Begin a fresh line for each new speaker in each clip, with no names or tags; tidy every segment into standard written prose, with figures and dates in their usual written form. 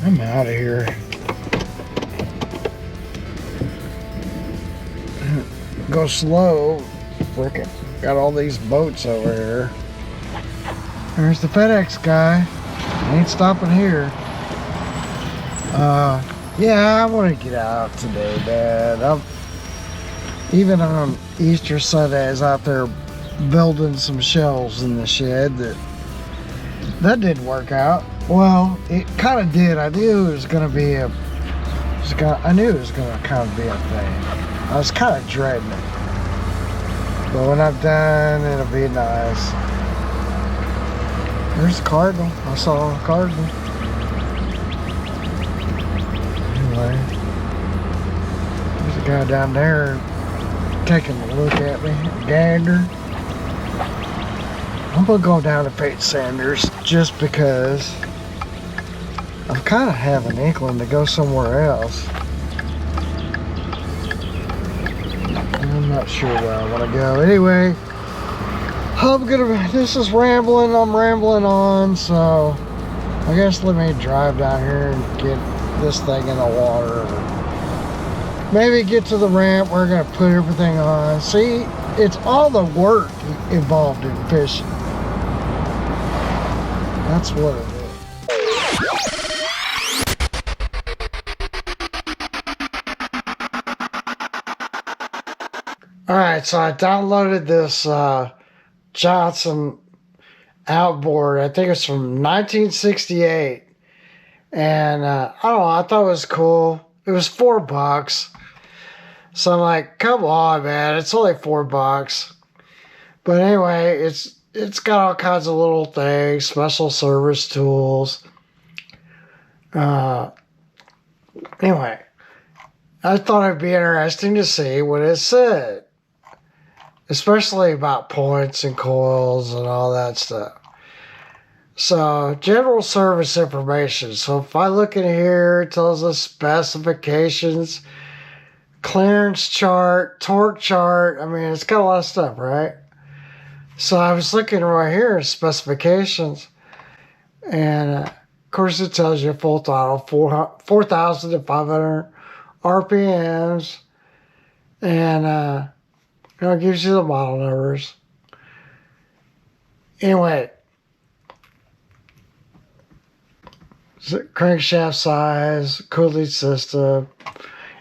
I'm out of here. Go slow. Frickin' got all these boats over here. There's the FedEx guy. Ain't stopping here. Yeah, I want to get out today, man. Even on Easter Sunday, I was out there building some shelves in the shed. That didn't work out. Well, it kind of did. I knew it was going to be I knew it was going to kind of be a thing. I was kind of dreading it. But when I'm done, it'll be nice. There's a cardinal. I saw a cardinal. Anyway, there's a guy down there taking a look at me. A gander. I'm going to go down to Pete Sanders just because I'm kind of having an inkling to go somewhere else. I'm not sure where I want to go. Anyway, this is rambling. I'm rambling on, so I guess let me drive down here and get this thing in the water. Maybe get to the ramp. We're going to put everything on. See, it's all the work involved in fishing. That's what it is. Alright, so I downloaded this Johnson outboard. I think it's from 1968. And I don't know, I thought it was cool. It was $4. So I'm like, come on, man, it's only $4. But anyway, it's got all kinds of little things, special service tools. Anyway, I thought it'd be interesting to see what it said. Especially about points and coils and all that stuff. So, general service information. So if I look in here, it tells us specifications, clearance chart, torque chart. I mean, it's got a lot of stuff, right? So I was looking right here at specifications. And, of course, it tells you full throttle, 4,500 RPMs. And, it gives you the model numbers. Anyway, crankshaft size, cooling system,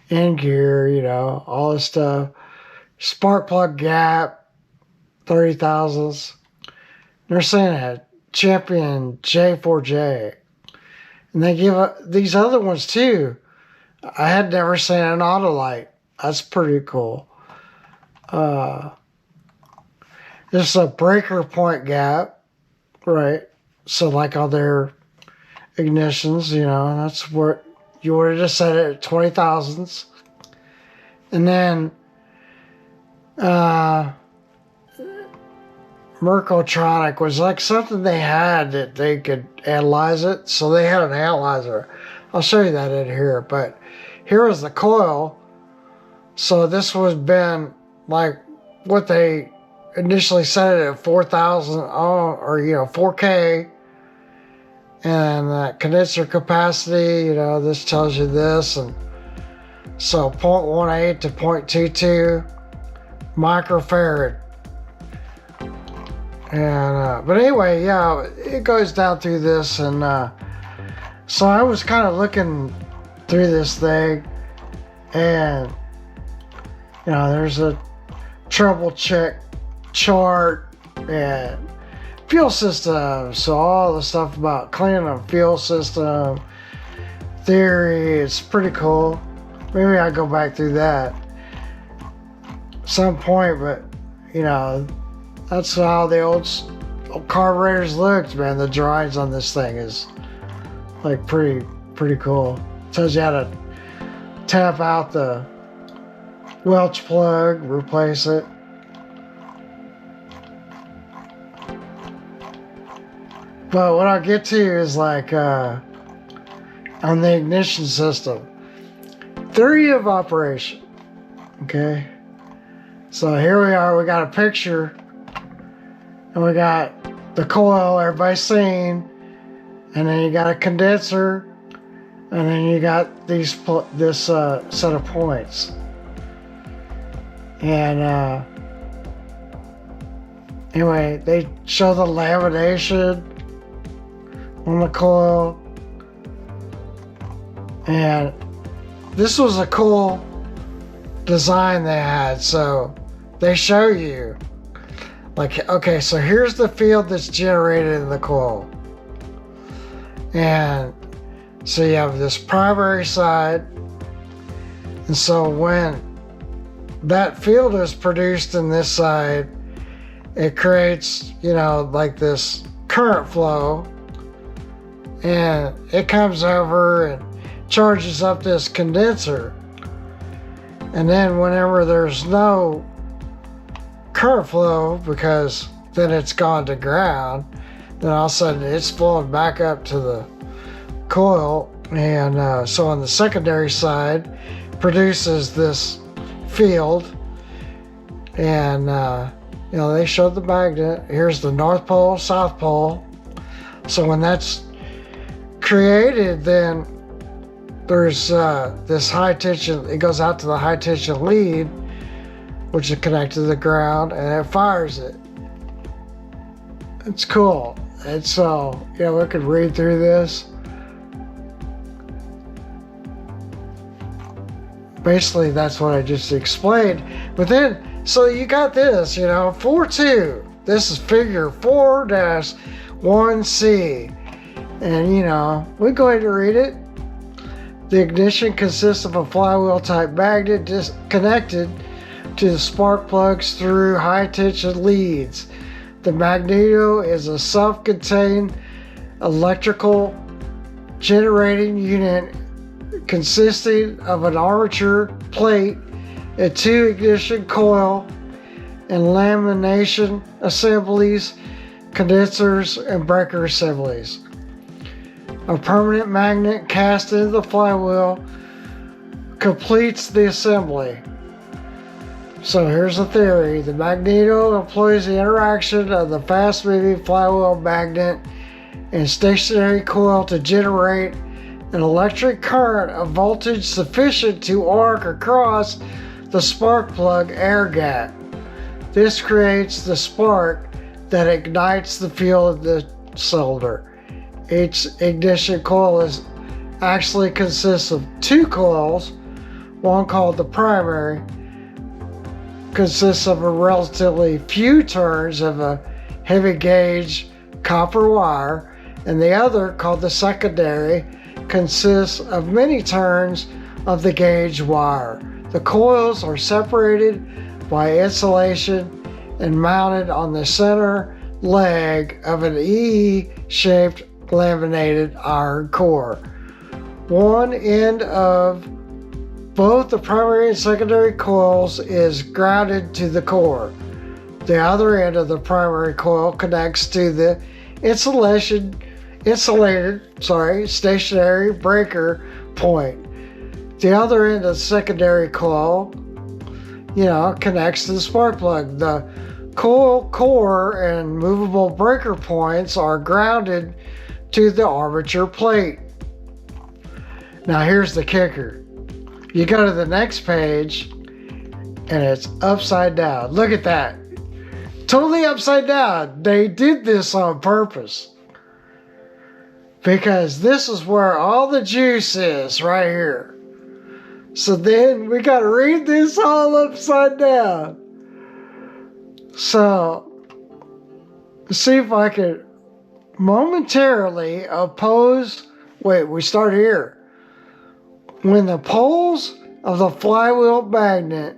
end gear, all this stuff. Spark plug gap, 30 thousandths. They're saying a Champion J4J. And they give these other ones too. I had never seen an Autolite. That's pretty cool. There's a breaker point gap, right? So like on their ignitions, that's where you would have just set it at 20 thousandths. And then Mercotronic was like something they had that they could analyze it. So they had an analyzer. I'll show you that in here. But here is the coil. So this was been like what they initially set it at 4,000 or 4K, and that condenser capacity, this tells you this, and so 0.18 to 0.22 microfarad. And but anyway, yeah, it goes down through this, and so I was kind of looking through this thing, and there's a trouble check chart and fuel system. So all the stuff about cleaning a fuel system theory, it's pretty cool. Maybe I go back through that some point, but that's how the old carburetors looked, man. The drawings on this thing is like pretty cool. Tells you how to tap out the Welch plug, replace it. But what I'll get to is like on the ignition system, theory of operation. Okay, so here we are. We got a picture, and we got the coil everybody's seen, and then you got a condenser, and then you got this set of points. And anyway, they show the lamination on the coil, and this was a cool design they had. So they show you, like, okay, so here's the field that's generated in the coil, and so you have this primary side, and so when that field is produced in this side, it creates, you know, like this current flow, and it comes over and charges up this condenser. And then whenever there's no current flow, because then it's gone to ground, then all of a sudden it's flowing back up to the coil. And so on the secondary side produces this field. And you know, they showed the magnet. Here's the North Pole, South Pole. So when that's created, then there's this high tension, it goes out to the high tension lead, which is connected to the ground, and it fires it. It's cool. And so, you know, we could read through this. Basically, that's what I just explained. But then, so you got this, you know, 4.2. This is figure 4-1C. And, you know, we go ahead and read it. The ignition consists of a flywheel type magnet connected to the spark plugs through high tension leads. The magneto is a self-contained electrical generating unit consisting of an armature plate, a 2 ignition coil, and lamination assemblies, condensers, and breaker assemblies. A permanent magnet cast into the flywheel completes the assembly. So here's the theory. The magneto employs the interaction of the fast-moving flywheel magnet and stationary coil to generate an electric current of voltage sufficient to arc across the spark plug air gap. This creates the spark that ignites the fuel of the cylinder. Each ignition coil actually consists of 2 coils. One called the primary consists of a relatively few turns of a heavy gauge copper wire, and the other, called the secondary, consists of many turns of the gauge wire. The coils are separated by insulation and mounted on the center leg of an E-shaped laminated iron core. One end of both the primary and secondary coils is grounded to the core. The other end of the primary coil connects to the insulated stationary breaker point. The other end of the secondary coil, you know, connects to the spark plug. The coil core and movable breaker points are grounded to the armature plate. Now here's the kicker. You go to the next page and it's upside down. Look at that. Totally upside down. They did this on purpose, because this is where all the juice is, right here. So then we got to read this all upside down. So, see if I could momentarily oppose. Wait, we start here. When the poles of the flywheel magnet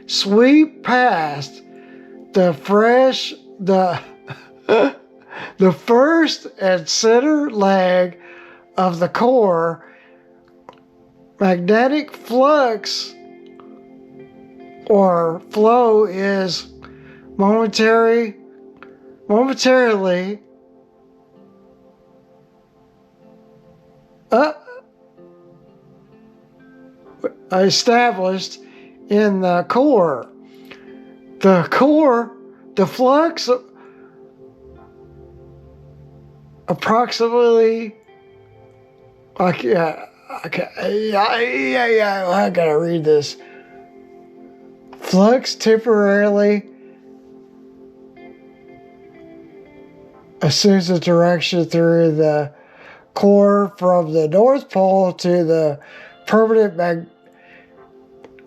sweep past the first and center leg of the core, magnetic flux or flow is momentarily established in the core. The flux approximately, Okay, yeah, I gotta read this. Flux temporarily assumes a direction through the core from the North Pole to the permanent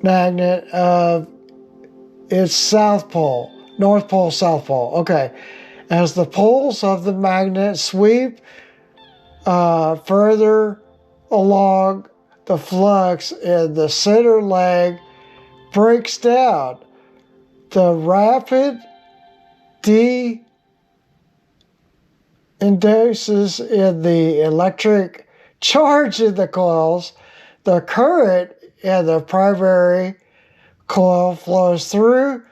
magnet of its South Pole. North Pole, South Pole. Okay. As the poles of the magnet sweep further along, the flux in the center leg breaks down. The rapid induces in the electric charge in the coils. The current in the primary coil flows through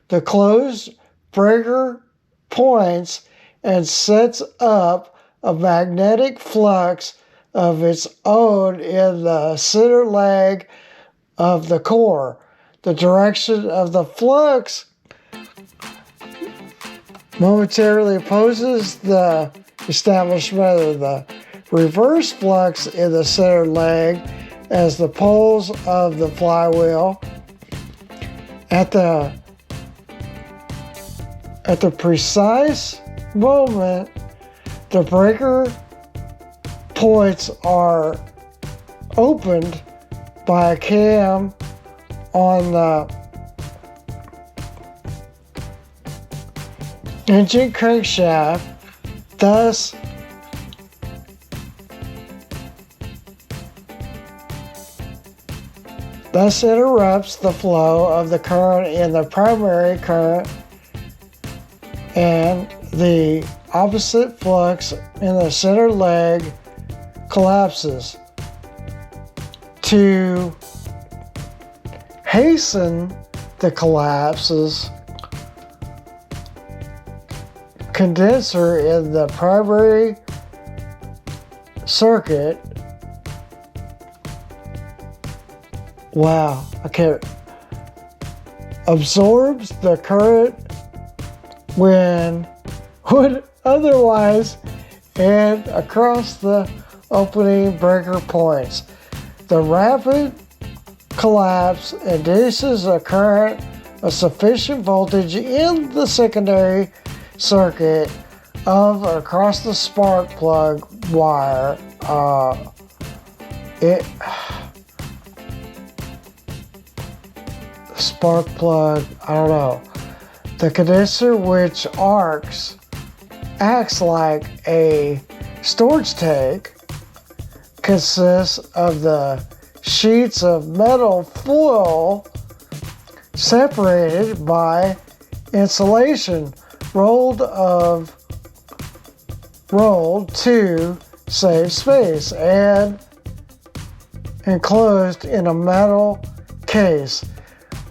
the closed breaker points and sets up a magnetic flux of its own in the center leg of the core. The direction of the flux momentarily opposes the establishment of the reverse flux in the center leg as the poles of the flywheel at the precise moment the breaker points are opened by a cam on the engine crankshaft, thus interrupts the flow of the current in the primary current, and the opposite flux in the center leg collapses. To hasten the collapses, condenser in the primary circuit. Wow, I can't. Absorbs the current when would otherwise and across the opening breaker points. The rapid collapse induces a current of sufficient voltage in the secondary circuit of across the spark plug wire. Spark plug, I don't know. The condenser, which acts like a storage tank, consists of the sheets of metal foil separated by insulation rolled to save space and enclosed in a metal case.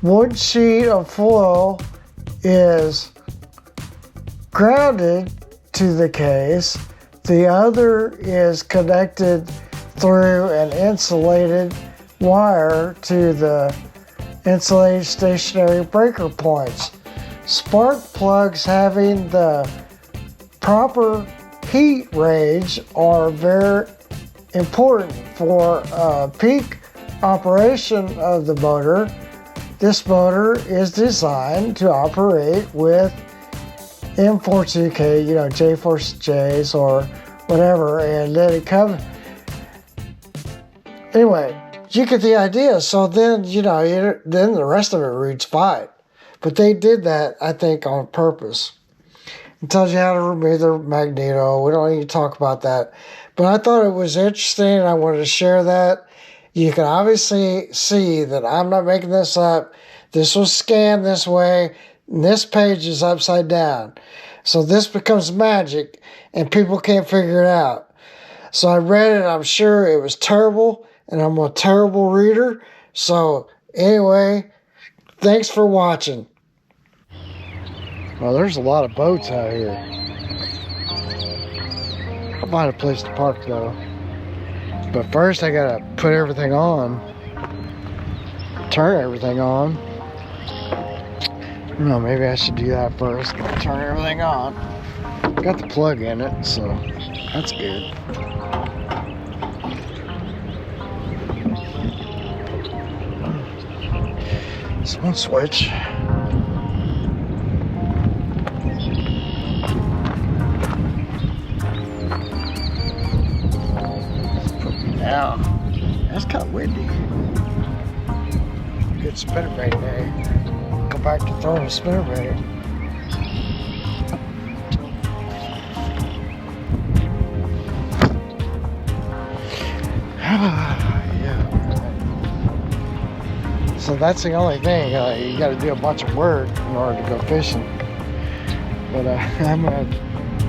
One sheet of foil is grounded to the case. The other is connected through an insulated wire to the insulated stationary breaker points. Spark plugs having the proper heat range are very important for peak operation of the motor. This motor is designed to operate with M42K, J-Force J's or whatever, and then it comes. Anyway, you get the idea. So then, then the rest of it reads fine. But they did that, I think, on purpose. It tells you how to remove the magneto. We don't need to talk about that. But I thought it was interesting, and I wanted to share that. You can obviously see that I'm not making this up. This was scanned this way, and this page is upside down. So this becomes magic, and people can't figure it out. So I read it, I'm sure it was terrible, and I'm a terrible reader. So anyway, thanks for watching. Well, there's a lot of boats out here. I'll find a place to park though. But first I gotta put everything on. Turn everything on. No, maybe I should do that first. Turn everything on. Got the plug in it, so that's good. It's one switch. Now, that's kind of windy. Good spinnerbait day. Go back to throwing a spinnerbait. Yeah. So that's the only thing. You got to do a bunch of work in order to go fishing. But I'm gonna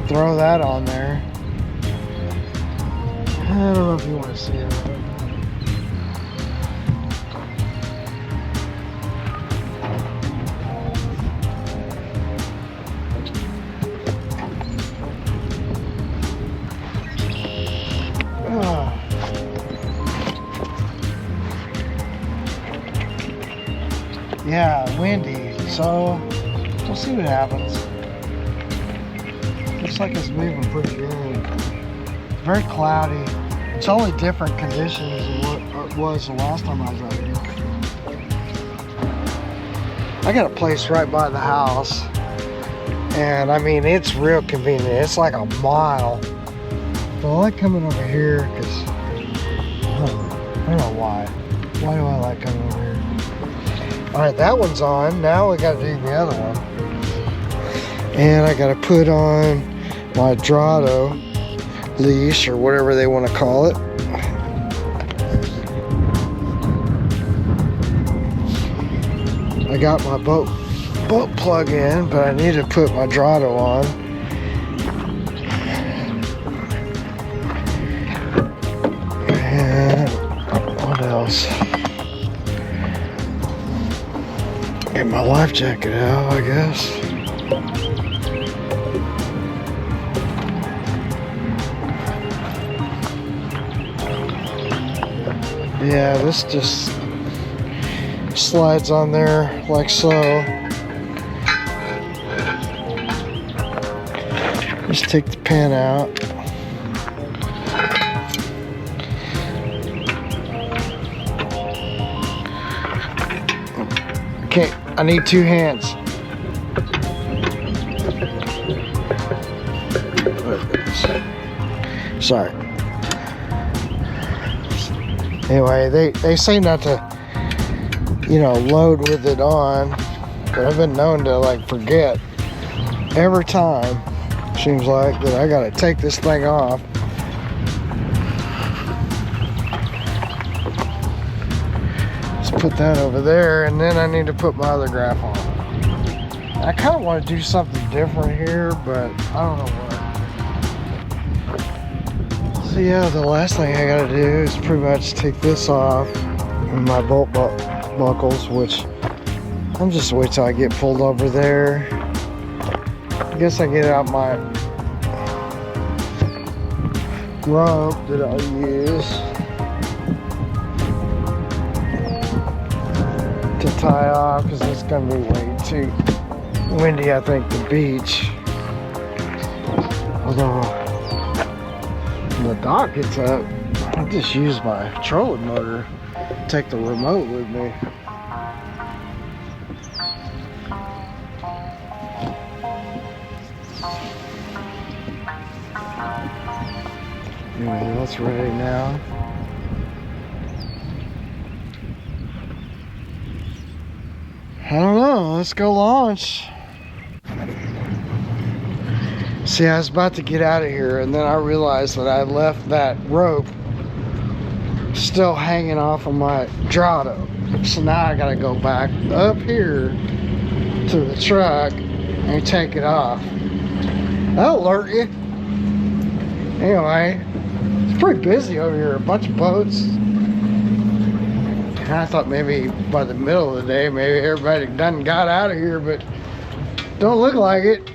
throw that on there. I don't know if you want to see it. Yeah, windy, so we'll see what happens. Looks like it's moving pretty good. Very cloudy. It's only different conditions than what it was the last time I was out here. I got a place right by the house, and I mean, it's real convenient. It's like a mile. But I like coming over here because I don't know why. Why do I like coming over here? All right, that one's on. Now we got to do the other one. And I got to put on my Drado leash or whatever they want to call it. I got my boat plug in, but I need to put my Drado on. And what else? Get my life jacket out, I guess. Yeah, this just slides on there like so. Just take the pin out. Okay, I need two hands. Sorry. Anyway, they say not to, you know, load with it on, but I've been known to like forget every time. Seems like that I gotta take this thing off. Let's put that over there, and then I need to put my other graph on. I kind of want to do something different here, but I don't know what. So yeah, the last thing I gotta do is pretty much take this off and my bolt buckles, which I'm just wait till I get pulled over there. I guess I get out my rope that I'll use to tie off, because it's gonna be way too windy, I think, the beach. Although when the dock gets up, I just use my trolling motor, take the remote with me. Anyway, that's ready now. I don't know, let's go launch. See, I was about to get out of here, and then I realized that I left that rope still hanging off of my Drado. So now I gotta go back up here to the truck and take it off. That'll alert you. Anyway, it's pretty busy over here, a bunch of boats. And I thought maybe by the middle of the day, maybe everybody done got out of here, but don't look like it.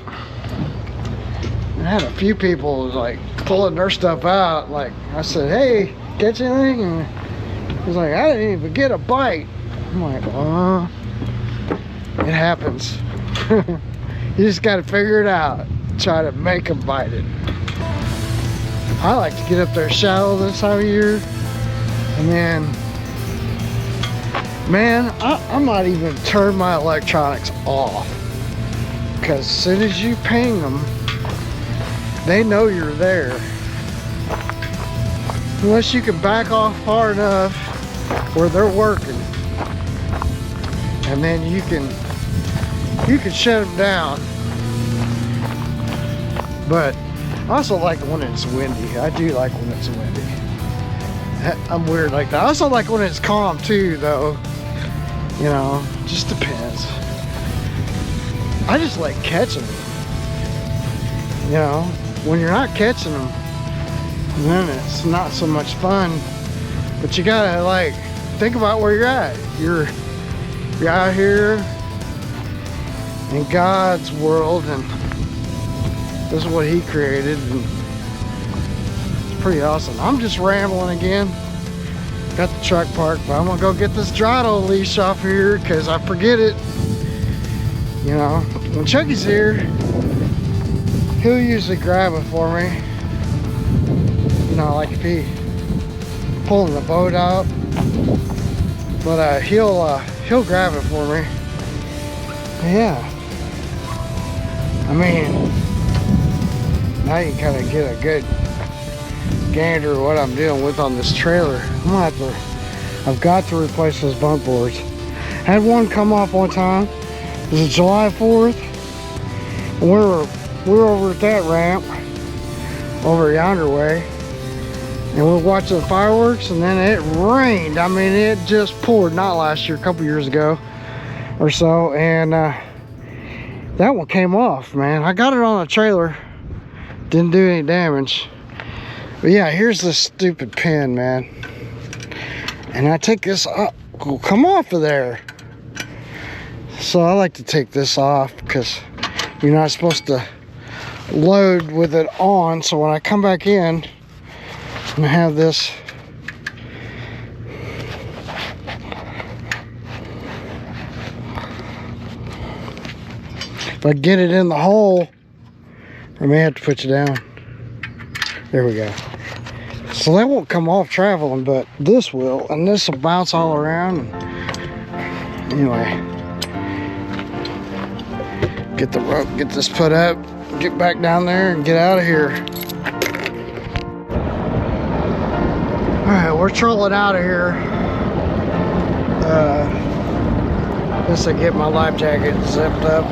I had a few people like pulling their stuff out. Like I said, hey, catch anything? And he was like, I didn't even get a bite. I'm like, it happens. You just got to figure it out. Try to make them bite it. I like to get up there shallow this time of year, and then Man, I might even turn my electronics off. Because as soon as you ping them, they know you're there. Unless you can back off far enough where they're working. And then you can shut them down. But I also like when it's windy. I do like when it's windy. I'm weird like that. I also like when it's calm too, though. You know, just depends. I just like catching them. You know, when you're not catching them, then it's not so much fun. But you gotta like think about where you're at. You're out here in God's world, and this is what He created, and it's pretty awesome. I'm just rambling again. Got the truck parked, but I'm gonna go get this throttle leash off here because I forget it. You know, when Chucky's here, he'll usually grab it for me. You know, like if he pulling the boat out, but he'll grab it for me. Yeah, I mean, now you kind of get a good gander of what I'm dealing with on this trailer. I've got to replace those bunk boards. Had one come off one time. It was July 4th. And we were over at that ramp over yonder way, and we were watching the fireworks, and then it rained. I mean, it just poured. Not last year, a couple years ago or so, and that one came off, man. I got it on a trailer, didn't do any damage. But yeah, here's this stupid pin, man. And I take this up. Oh, come off of there. So I like to take this off because you're not supposed to load with it on. So when I come back in and have this, if I get it in the hole, I may have to put you down. There we go. So that won't come off traveling, but this will, and this will bounce all around. Anyway, get the rope, get this put up, get back down there, and get out of here. All right, we're trolling out of here. Just to get my life jacket zipped up.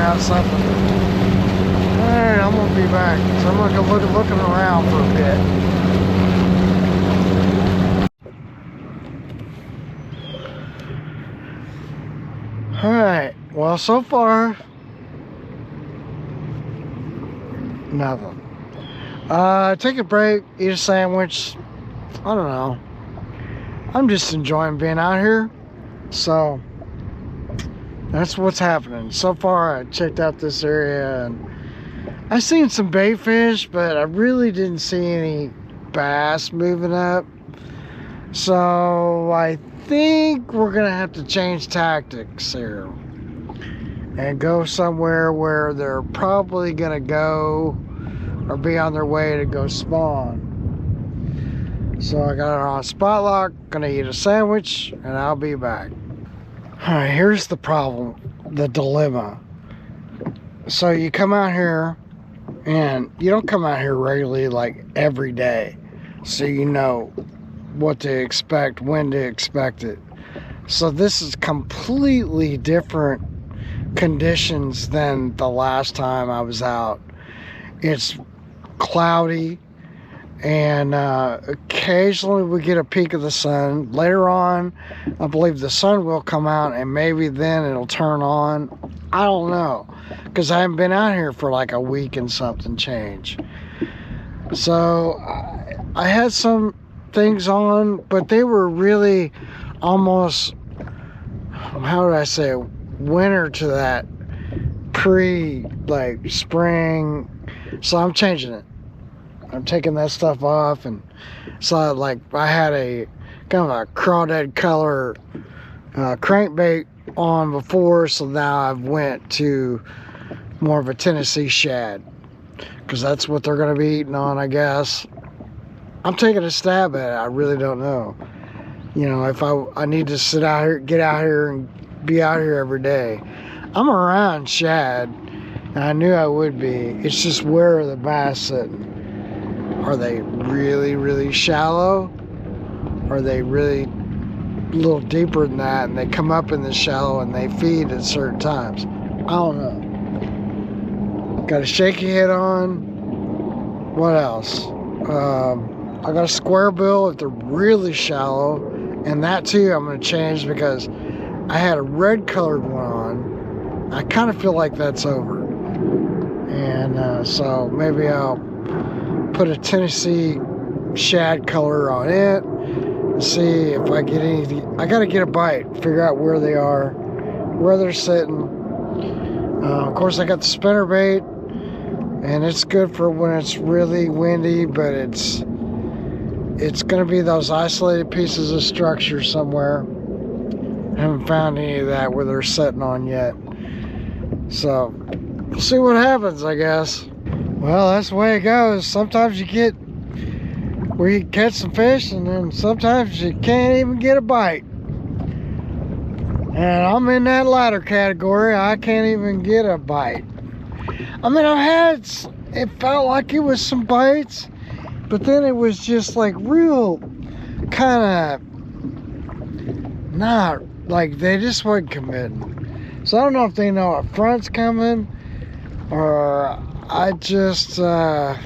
out something. Alright, I'm gonna be back. So I'm gonna go looking around for a bit. Alright, well, so far, nothing. Take a break, eat a sandwich. I don't know. I'm just enjoying being out here. So, that's what's happening. So far, I checked out this area and I seen some bait fish, but I really didn't see any bass moving up. So, I think we're gonna have to change tactics here and go somewhere where they're probably gonna go or be on their way to go spawn. So I got it on spot lock, gonna eat a sandwich, and I'll be back. Alright, here's the problem, the dilemma. So you come out here, and you don't come out here regularly like every day, so you know what to expect, when to expect it. So this is completely different conditions than the last time I was out. It's cloudy, and occasionally we get a peek of the sun. Later on, I believe the sun will come out, and maybe then it'll turn on. I don't know, because I haven't been out here for like a week and something change. So I had some things on, but they were really almost, how would I say, winter to that like spring. So I'm changing it. I'm taking that stuff off, and so like I had a kind of a crawdad color crankbait on before, so now I've went to more of a Tennessee shad, because that's what they're going to be eating on, I guess. I'm taking a stab at it. I really don't know. You know, if I need to sit out here, get out here, and be out here every day. I'm around shad, and I knew I would be. It's just, where are the bass sitting? Are they really, really shallow? Are they really a little deeper than that, and they come up in the shallow and they feed at certain times? I don't know. Got a shaky head on. What else? I got a square bill if they're really shallow, and that too I'm going to change, because I had a red colored one on. I kind of feel like that's over, and so maybe I'll put a Tennessee shad color on it and see if I get anything. I got to get a bite, figure out where they are, where they're sitting. Of course, I got the spinner bait, and it's good for when it's really windy, but it's going to be those isolated pieces of structure somewhere. I haven't found any of that where they're sitting on yet. So, we'll see what happens, I guess. Well, that's the way it goes. Sometimes you get where you catch some fish, and then sometimes you can't even get a bite. And I'm in that latter category. I can't even get a bite. I mean, it felt like it was some bites, but then it was just like real kind of not, like they just weren't committing. So I don't know if they know a front's coming, or I just, I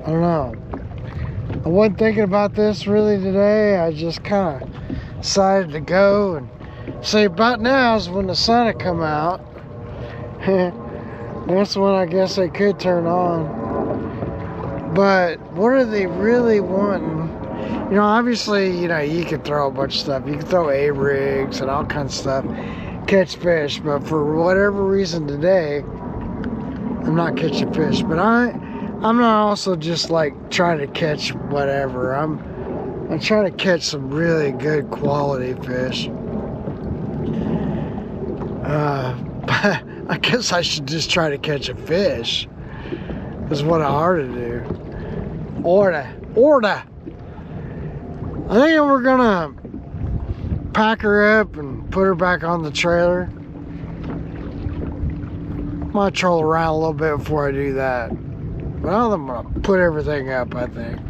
don't know. I wasn't thinking about this really today. I just kind of decided to go and see. About now is when the sun had come out. That's when I guess they could turn on. But what are they really wanting? You know, obviously, you know, you can throw a bunch of stuff. You can throw A-rigs and all kinds of stuff, catch fish. But for whatever reason today, I'm not catching fish. But I'm not also just like trying to catch whatever. I'm trying to catch some really good quality fish. But I guess I should just try to catch a fish. Is what I ought to do. Order. I think we're gonna pack her up and put her back on the trailer. Might troll around a little bit before I do that. But I'm gonna put everything up, I think.